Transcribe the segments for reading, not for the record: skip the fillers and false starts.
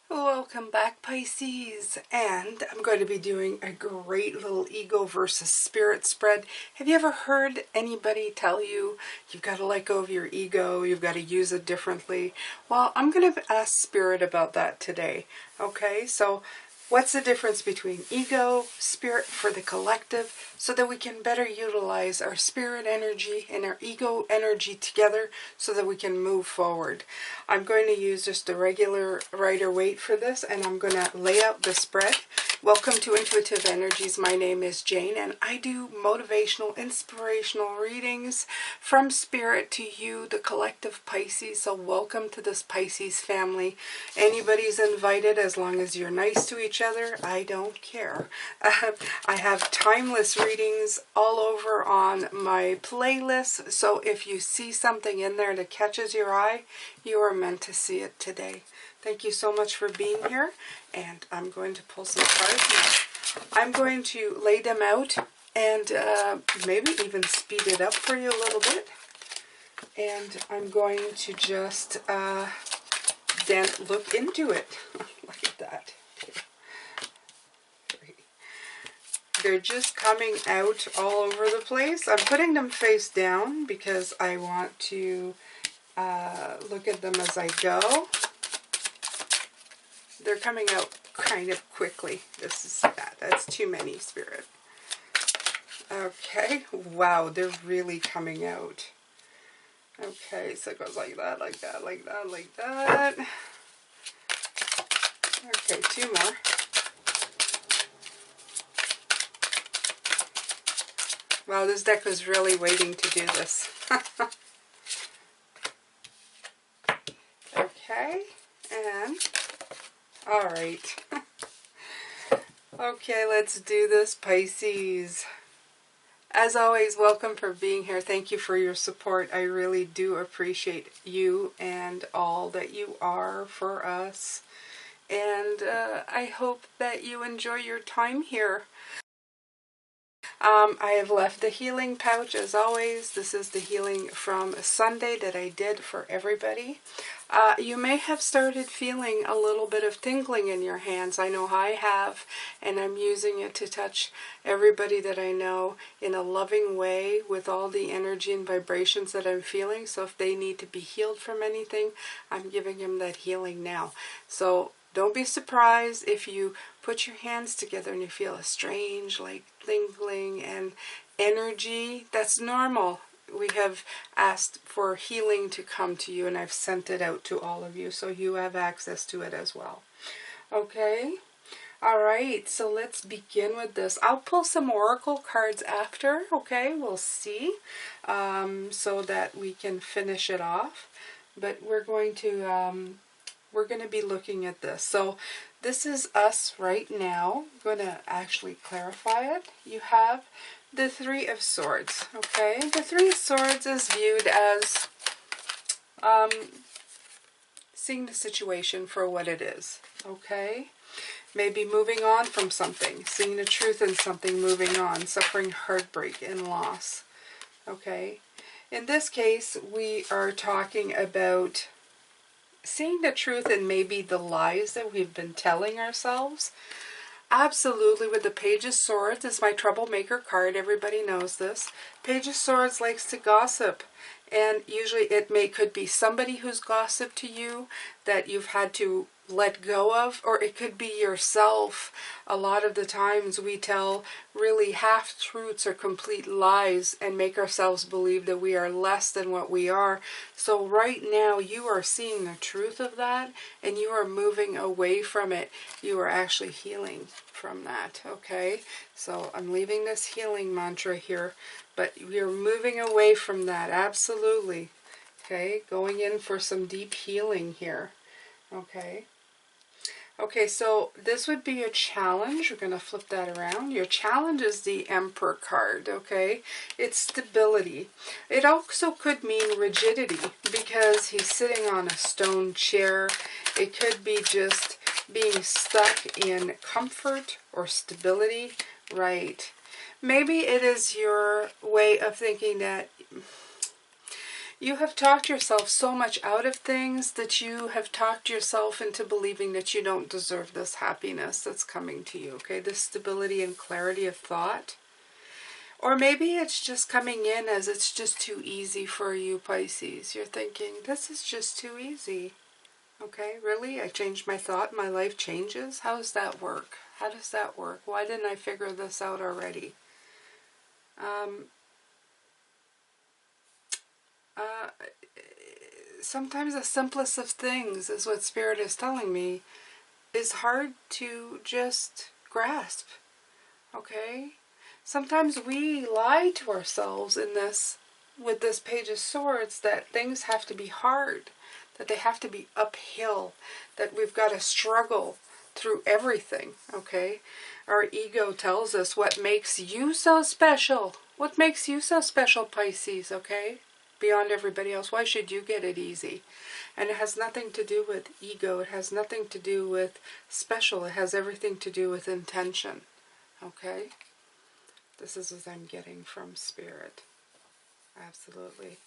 Welcome back, Pisces, and I'm going to be doing a great little ego versus spirit spread. Have you ever heard anybody tell you you've got to let go of your ego, you've got to use it differently? Well, I'm going to ask spirit about that today. Okay, so what's the difference between ego, spirit for the collective, so that we can better utilize our spirit energy and our ego energy together so that we can move forward? I'm going to use just a regular Rider-Waite for this, and I'm going to lay out the spread. Welcome to Intuitive Energies. My name is Jane, and I do motivational, inspirational readings from spirit to you, the collective Pisces. So welcome to this Pisces family. Anybody's invited as long as you're nice to each other. I don't care. I have timeless readings all over on my playlist, so if you see something in there that catches your eye, you are meant to see it today. Thank you so much for being here, and I'm going to pull some cards now. I'm going to lay them out and maybe even speed it up for you a little bit. And I'm going to just then look into it. Look at that. They're just coming out all over the place. I'm putting them face down because I want to look at them as I go. They're coming out kind of quickly. That's too many, Spirit. Okay, wow, they're really coming out. Okay, so it goes like that, like that, like that, like that. Okay, two more. Wow, this deck was really waiting to do this. Okay, and all right. Okay, let's do this, Pisces. As always, welcome for being here. Thank you for your support. I really do appreciate you and all that you are for us. And I hope that you enjoy your time here. I have left the healing pouch as always. This is the healing from Sunday that I did for everybody. You may have started feeling a little bit of tingling in your hands. I know I have, and I'm using it to touch everybody that I know in a loving way with all the energy and vibrations that I'm feeling. So if they need to be healed from anything, I'm giving them that healing now. So don't be surprised if you put your hands together and you feel a strange, like, tingling and energy. That's normal. We have asked for healing to come to you, and I've sent it out to all of you, so you have access to it as well. Okay? All right, so let's begin with this. I'll pull some oracle cards after, okay? We'll see, so that we can finish it off. But we're going to be looking at this. So this is us right now. I'm going to actually clarify it. You have the Three of Swords, okay? The Three of Swords is viewed as seeing the situation for what it is, okay? Maybe moving on from something, seeing the truth in something, moving on, suffering heartbreak and loss, okay? In this case, we are talking about seeing the truth in maybe the lies that we've been telling ourselves. Absolutely, with the Page of Swords is my troublemaker card. Everybody knows this. Page of Swords likes to gossip, and usually it could be somebody who's gossiped to you that you've had to let go of, or it could be yourself. A lot of the times we tell really half-truths or complete lies and make ourselves believe that we are less than what we are. So right now you are seeing the truth of that, and you are moving away from it. You are actually healing from that, okay? So I'm leaving this healing mantra here, but you're moving away from that, absolutely. Okay, going in for some deep healing here, okay? Okay, so this would be a challenge. We're going to flip that around. Your challenge is the Emperor card, okay? It's stability. It also could mean rigidity because he's sitting on a stone chair. It could be just being stuck in comfort or stability, right? Maybe it is your way of thinking that You have talked yourself so much out of things that you have talked yourself into believing that you don't deserve this happiness that's coming to you, okay? This stability and clarity of thought. Or maybe it's just coming in as it's just too easy for you, Pisces. You're thinking, this is just too easy. Okay, really? I changed my thought, my life changes? How does that work? How does that work? Why didn't I figure this out already? Sometimes the simplest of things is what Spirit is telling me is hard to just grasp. Okay? Sometimes we lie to ourselves in this, with this Page of Swords, that things have to be hard, that they have to be uphill, that we've got to struggle through everything, okay? Our ego tells us what makes you so special. What makes you so special, Pisces, okay? Beyond everybody else. Why should you get it easy? And it has nothing to do with ego. It has nothing to do with special. It has everything to do with intention, okay? This is what I'm getting from Spirit. Absolutely.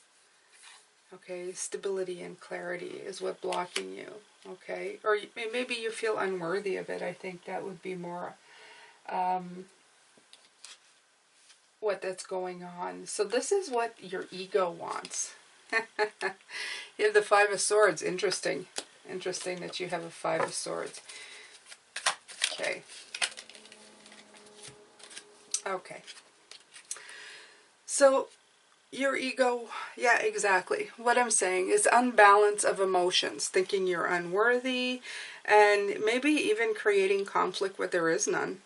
Okay, stability and clarity is what blocking you, okay? Or maybe you feel unworthy of it. I think that would be more what that's going on. So this is what your ego wants. You have the Five of Swords. Interesting. Interesting that you have a Five of Swords. Okay. Okay. So your ego, yeah, exactly. What I'm saying is unbalance of emotions, thinking you're unworthy, and maybe even creating conflict where there is none.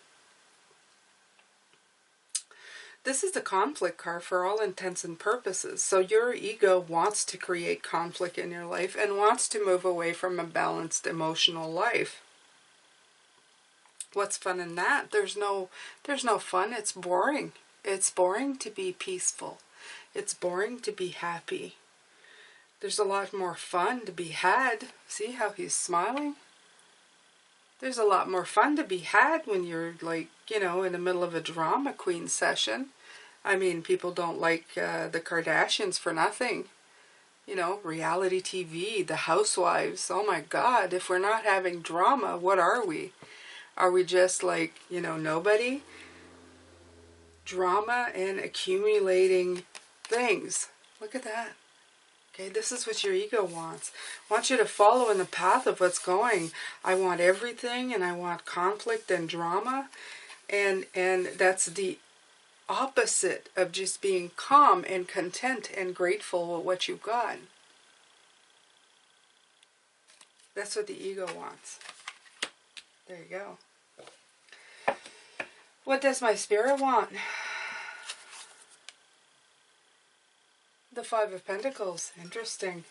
This is the conflict card for all intents and purposes. So your ego wants to create conflict in your life and wants to move away from a balanced emotional life. What's fun in that? There's no fun. It's boring. It's boring to be peaceful. It's boring to be happy. There's a lot more fun to be had. See how he's smiling? There's a lot more fun to be had when you're, like, you know, in the middle of a drama queen session. I mean, people don't like the Kardashians for nothing. You know, reality TV, the housewives. Oh my God, if we're not having drama, what are we? Are we just like, you know, nobody? Drama and accumulating things. Look at that. Okay, this is what your ego wants. I want you to follow in the path of what's going. I want everything, and I want conflict and drama. And that's the opposite of just being calm and content and grateful with what you've got. That's what the ego wants. There you go. What does my spirit want? The Five of Pentacles. Interesting.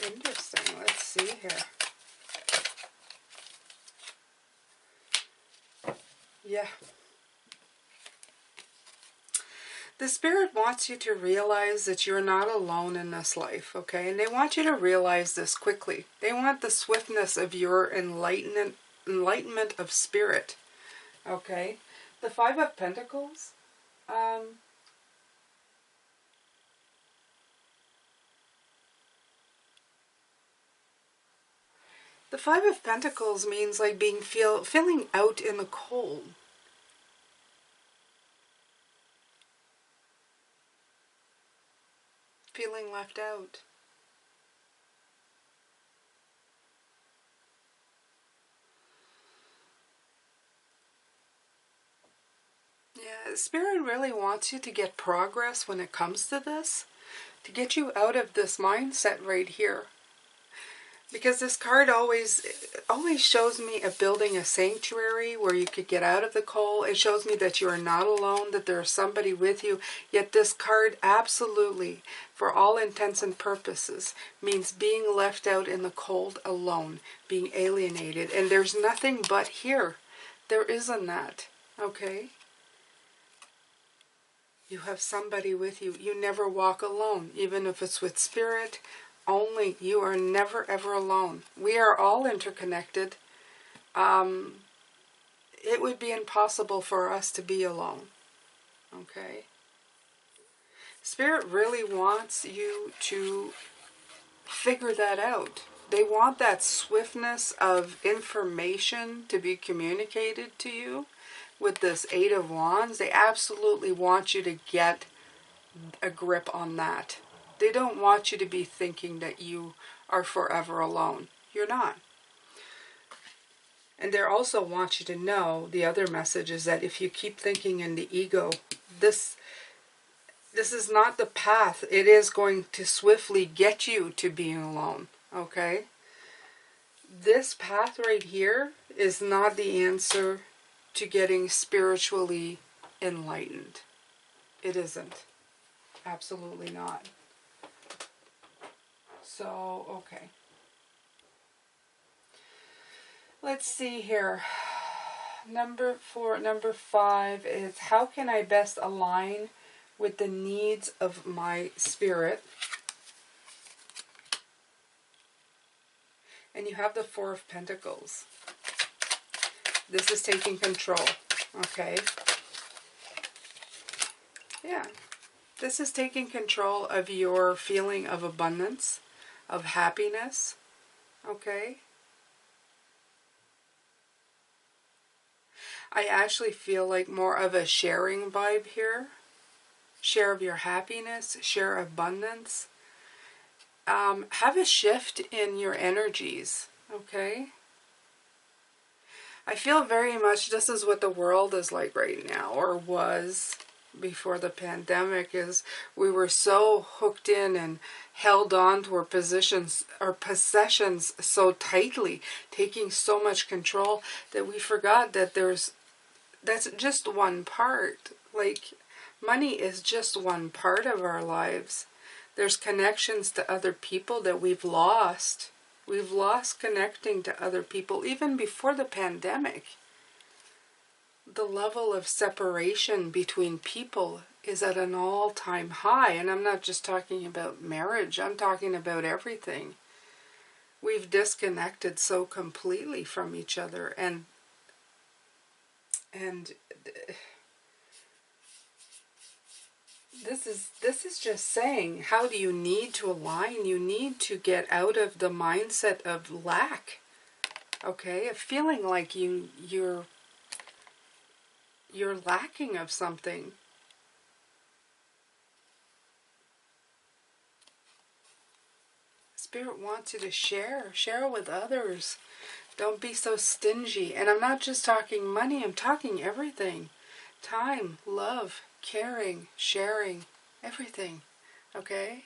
Interesting. Let's see here. Yeah. The Spirit wants you to realize that you're not alone in this life, okay? And they want you to realize this quickly. They want the swiftness of your enlightenment of spirit, okay? The Five of Pentacles, the Five of Pentacles means like feeling out in the cold. Feeling left out. Yeah, Spirit really wants you to get progress when it comes to this, to get you out of this mindset right here. Because this card always shows me a building a sanctuary where you could get out of the cold. It shows me that you are not alone, that there's somebody with you. Yet this card absolutely, for all intents and purposes, means being left out in the cold alone, being alienated. And there's nothing but here. There isn't that, okay? You have somebody with you. You never walk alone, even if it's with Spirit. Only you are never ever alone. We are all interconnected. It would be impossible for us to be alone. Okay? Spirit really wants you to figure that out. They want that swiftness of information to be communicated to you with this Eight of Wands. They absolutely want you to get a grip on that. They don't want you to be thinking that you are forever alone. You're not. And they also want you to know, the other message is that if you keep thinking in the ego, this is not the path. It is going to swiftly get you to being alone. Okay? This path right here is not the answer to getting spiritually enlightened. It isn't. Absolutely not. So, okay. Let's see here. Number 5 is, how can I best align with the needs of my spirit? And you have the Four of Pentacles. This is taking control. Okay. Yeah. This is taking control of your feeling of abundance, of happiness. Okay. I actually feel like more of a sharing vibe here. Share of your happiness, share abundance. Have a shift in your energies, okay? I feel very much this is what the world is like right now, or was before the pandemic, is we were so hooked in and held on to our positions, our possessions so tightly, taking so much control that we forgot that that's just one part. Like, money is just one part of our lives. There's connections to other people that we've lost. We've lost connecting to other people even before the pandemic. The level of separation between people is at an all-time high. And I'm not just talking about marriage. I'm talking about everything. We've disconnected so completely from each other. And this is just saying, how do you need to align? You need to get out of the mindset of lack. Okay, of feeling like you're lacking of something. Spirit wants you to share with others. Don't be so stingy. And I'm not just talking money, I'm talking everything. Time, love, caring, sharing, everything. Okay?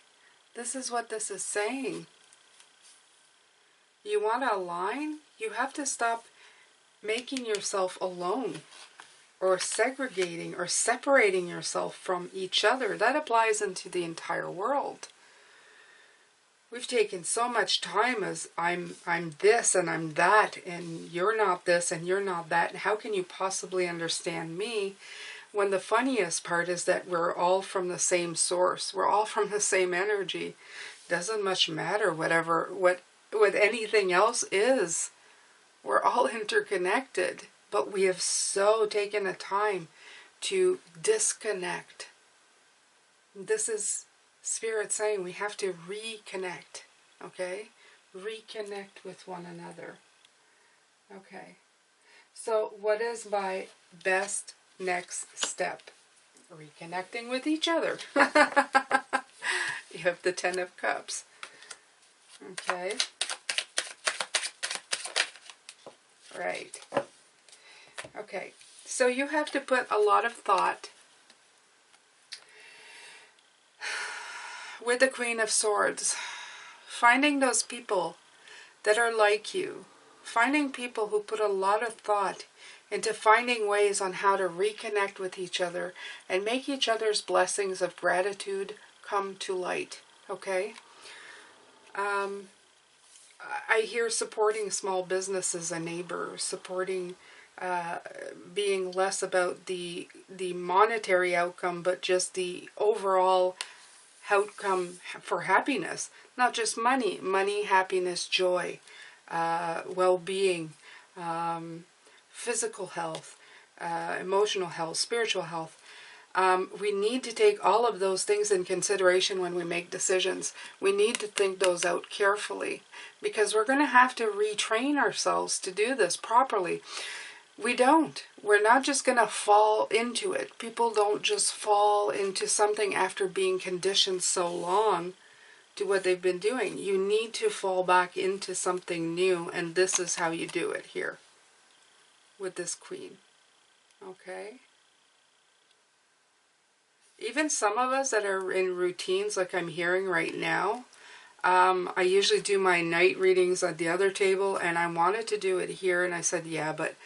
This is what this is saying. You want to align? You have to stop making yourself alone, or segregating or separating yourself from each other. That applies into the entire world. We've taken so much time as I'm this and I'm that, and you're not this and you're not that. And how can you possibly understand me? When the funniest part is that we're all from the same source. We're all from the same energy. Doesn't much matter what anything else is. We're all interconnected. But we have so taken a time to disconnect. This is Spirit saying we have to reconnect. Okay? Reconnect with one another. Okay. So what is my best next step? Reconnecting with each other. You have the Ten of Cups. Okay. Right. Okay. So you have to put a lot of thought with the Queen of Swords. Finding those people that are like you. Finding people who put a lot of thought into finding ways on how to reconnect with each other and make each other's blessings of gratitude come to light. Okay? I hear supporting small businesses, a neighbor, supporting, being less about the monetary outcome, but just the overall outcome for happiness. Not just money, happiness, joy, well-being, physical health, emotional health, spiritual health. We need to take all of those things in consideration when we make decisions. We need to think those out carefully, because we're going to have to retrain ourselves to do this properly. We're not just going to fall into it. People don't just fall into something after being conditioned so long to what they've been doing. You need to fall back into something new, and this is how you do it here with this queen. Okay? Even some of us that are in routines like I'm hearing right now, I usually do my night readings at the other table, and I wanted to do it here, and I said, yeah, but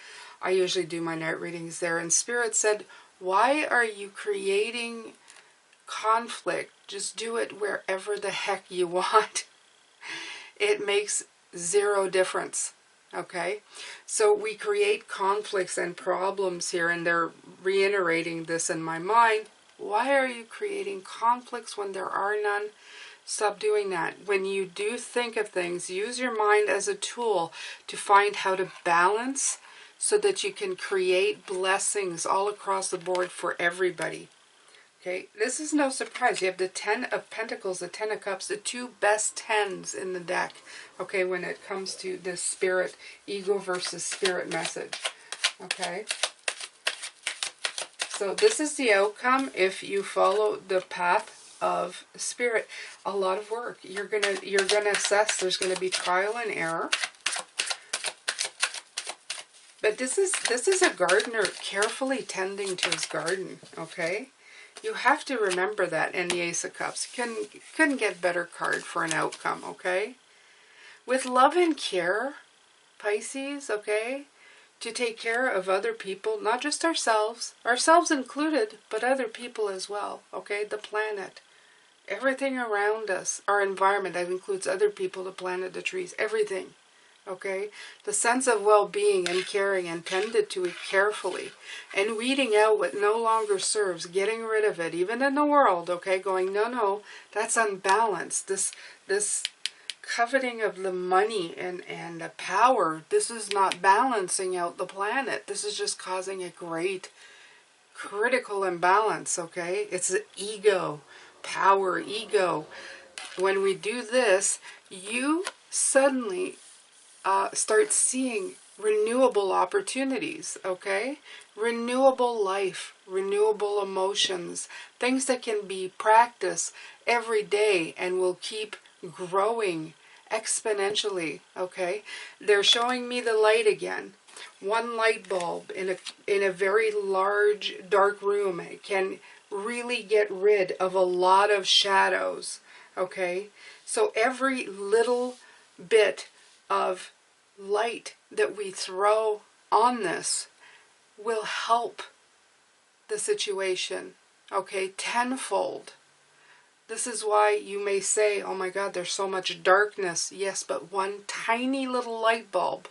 I usually do my night readings there. And Spirit said, why are you creating conflict? Just do it wherever the heck you want. It makes zero difference. Okay? So we create conflicts and problems here, and they're reiterating this in my mind. Why are you creating conflicts when there are none? Stop doing that. When you do think of things, use your mind as a tool to find how to balance so that you can create blessings all across the board for everybody. Okay, this is no surprise. You have the 10 of Pentacles, the 10 of Cups, the two best 10s in the deck. Okay, when it comes to this spirit, ego versus spirit message. Okay. So this is the outcome if you follow the path of spirit. A lot of work. You're gonna assess. There's gonna be trial and error. But this is a gardener carefully tending to his garden, okay? You have to remember that in the Ace of Cups. You couldn't get better card for an outcome, okay? With love and care, Pisces, okay? To take care of other people, not just ourselves included, but other people as well, okay? The planet, everything around us, our environment, that includes other people, the planet, the trees, everything. Okay, the sense of well-being and caring and tended to it carefully and weeding out what no longer serves, getting rid of it, even in the world, okay, going, no, that's unbalanced. This coveting of the money and the power, this is not balancing out the planet. This is just causing a great critical imbalance, okay? It's the ego, power, ego. When we do this, you suddenly start seeing renewable opportunities, okay? Renewable life, renewable emotions, things that can be practiced every day and will keep growing exponentially, okay? They're showing me the light again. One light bulb in a very large dark room can really get rid of a lot of shadows, okay? So every little bit of light that we throw on this will help the situation, okay, tenfold. This is why you may say, oh my God, there's so much darkness. Yes, but one tiny little light bulb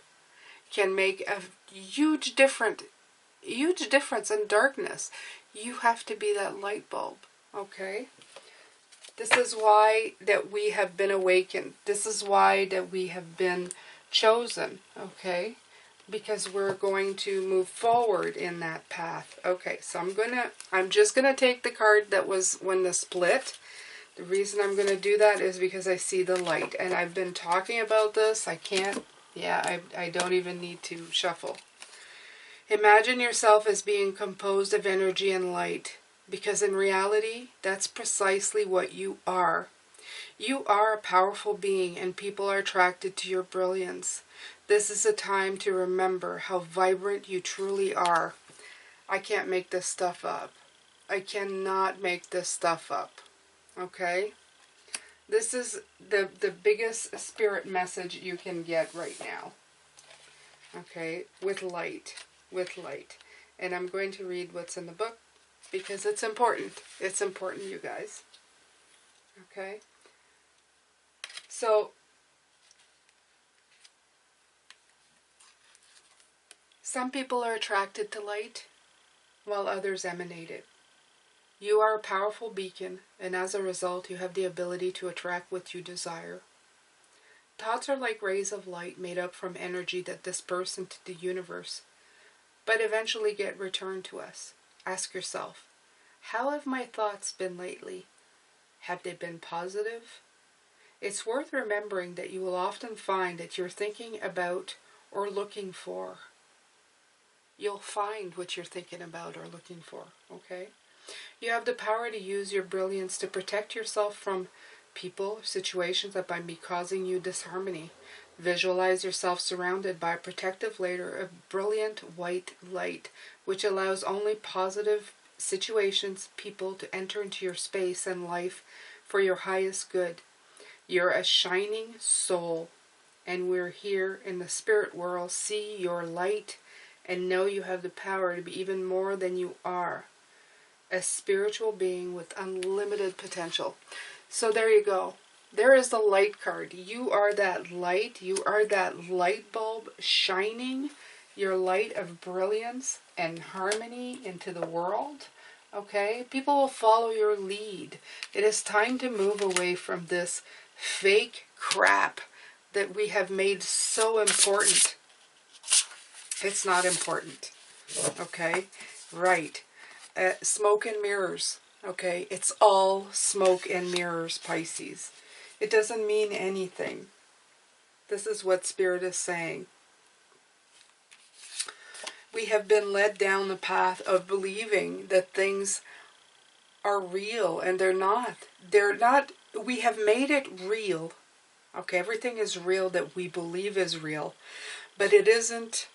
can make a huge difference in darkness. You have to be that light bulb, okay? This is why that we have been awakened. This is why that we have been chosen, okay? Because we're going to move forward in that path. Okay, so I'm just gonna take the card that was when the split. The reason I'm gonna do that is because I see the light, and I've been talking about this. I don't even need to shuffle. Imagine yourself as being composed of energy and light, because in reality, that's precisely what you are. You are a powerful being, and people are attracted to your brilliance. This is a time to remember how vibrant you truly are. I can't make this stuff up. I cannot make this stuff up. Okay? This is the biggest spirit message you can get right now. Okay? With light. With light. And I'm going to read what's in the book because it's important. It's important, you guys. Okay? So, some people are attracted to light, while others emanate it. You are a powerful beacon, and as a result, you have the ability to attract what you desire. Thoughts are like rays of light made up from energy that disperse into the universe, but eventually get returned to us. Ask yourself, How have my thoughts been lately? Have they been positive? It's worth remembering that you will often find that you're thinking about or looking for. You'll find what you're thinking about or looking for, okay? You have the power to use your brilliance to protect yourself from people, situations that might be causing you disharmony. Visualize yourself surrounded by a protective layer of brilliant white light, which allows only positive situations, people to enter into your space and life for your highest good. You're a shining soul, and we're here in the spirit world. See your light and know you have the power to be even more than you are. A spiritual being with unlimited potential. So there you go. There is the light card. You are that light. You are that light bulb shining your light of brilliance and harmony into the world. Okay? People will follow your lead. It is time to move away from this fake crap that we have made so important. It's not important. Okay? Right. Smoke and mirrors. Okay? It's all smoke and mirrors, Pisces. It doesn't mean anything. This is what Spirit is saying. We have been led down the path of believing that things are real, and they're not. They're not. We have made it real. Okay, everything is real that we believe is real, but it isn't.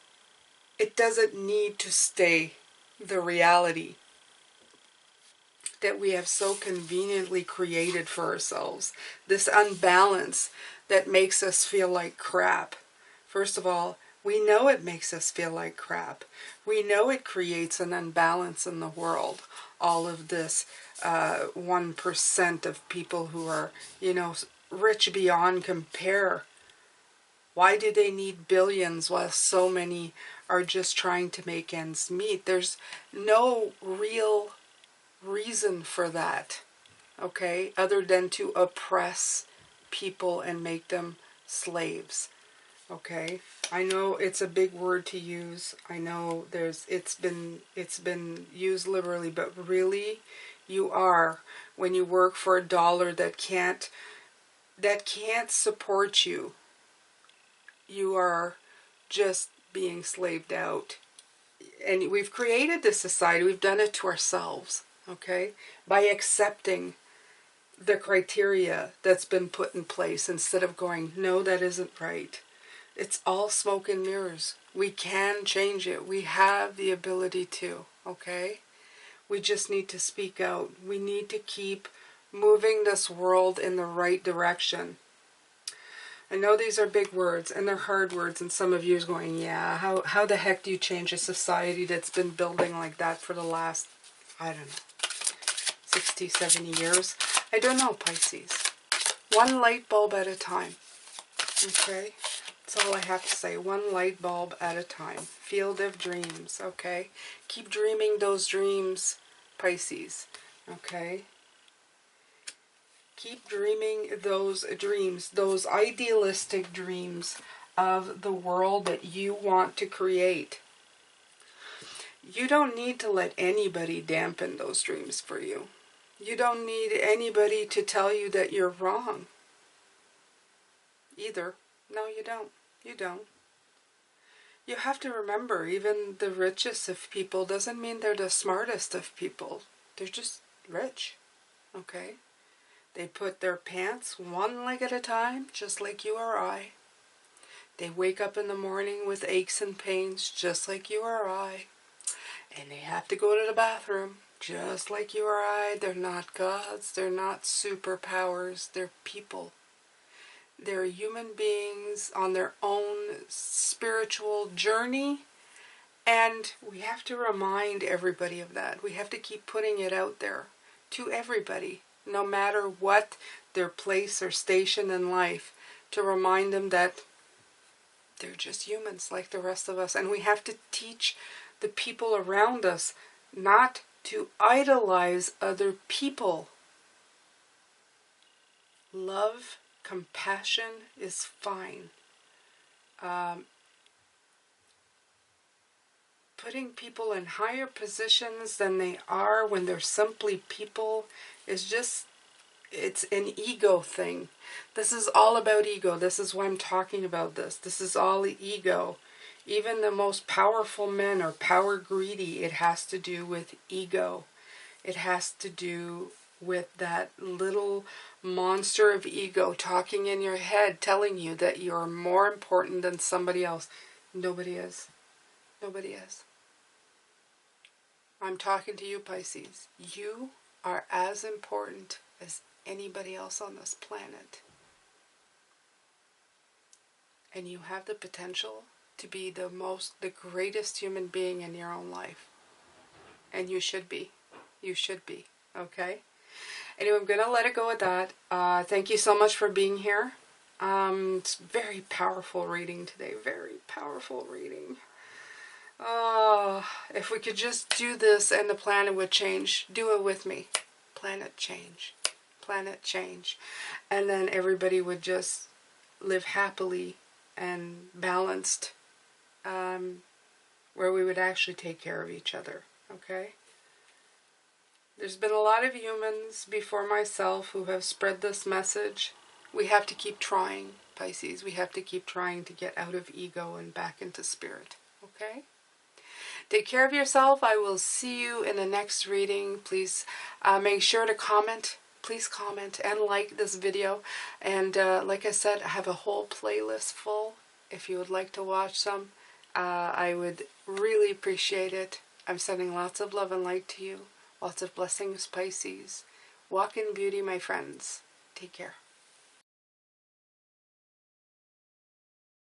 It doesn't need to stay the reality that we have so conveniently created for ourselves. This unbalance that makes us feel like crap. First of all, we know it makes us feel like crap. We know it creates an unbalance in the world. All of this 1% of people who are, rich beyond compare. Why do they need billions while so many are just trying to make ends meet? There's no real reason for that, okay, other than to oppress people and make them slaves. Okay, I know it's a big word to use. I know it's been used liberally, but really, you are, when you work for a dollar that can't support you, you are just being slaved out. And we've created this society. We've done it to ourselves. Okay, by accepting the criteria that's been put in place instead of going, no, that isn't right. It's all smoke and mirrors. We can change it. We have the ability to, okay? We just need to speak out. We need to keep moving this world in the right direction. I know these are big words, and they're hard words, and some of you are going, yeah, how the heck do you change a society that's been building like that for the last, I don't know, 60, 70 years? I don't know, Pisces. One light bulb at a time. Okay? That's all I have to say. One light bulb at a time. Field of dreams. Okay? Keep dreaming those dreams, Pisces. Okay? Keep dreaming those dreams, those idealistic dreams of the world that you want to create. You don't need to let anybody dampen those dreams for you. You don't need anybody to tell you that you're wrong. Either. No, you don't. You don't. You have to remember, even the richest of people doesn't mean they're the smartest of people. They're just rich. Okay? They put their pants one leg at a time, just like you or I. They wake up in the morning with aches and pains, just like you or I. And they have to go to the bathroom, just like you or I. They're not gods. They're not superpowers. They're people. They're human beings on their own spiritual journey. And we have to remind everybody of that. We have to keep putting it out there to everybody, no matter what their place or station in life, to remind them that they're just humans like the rest of us. And we have to teach the people around us not to idolize other people. Love, compassion is fine. putting people in higher positions than they are when they're simply people is just, it's an ego thing. This is all about ego. This is why I'm talking about this. This is all ego. Even the most powerful men are power greedy. It has to do with ego. It has to do with that little monster of ego talking in your head, telling you that you're more important than somebody else. Nobody is. Nobody is. I'm talking to you, Pisces. You are as important as anybody else on this planet. And you have the potential to be the greatest human being in your own life. And you should be. You should be. Okay? Anyway, I'm going to let it go at that. Thank you so much for being here. It's very powerful reading today. Very powerful reading. If we could just do this and the planet would change. Do it with me. Planet change. Planet change. And then everybody would just live happily and balanced, where we would actually take care of each other. Okay? There's been a lot of humans before myself who have spread this message. We have to keep trying, Pisces. We have to keep trying to get out of ego and back into spirit. Okay? Take care of yourself. I will see you in the next reading. Please make sure to comment. Please comment and like this video. And like I said, I have a whole playlist full. If you would like to watch some, I would really appreciate it. I'm sending lots of love and light to you. Lots of blessings, Pisces. Walk in beauty, my friends. Take care.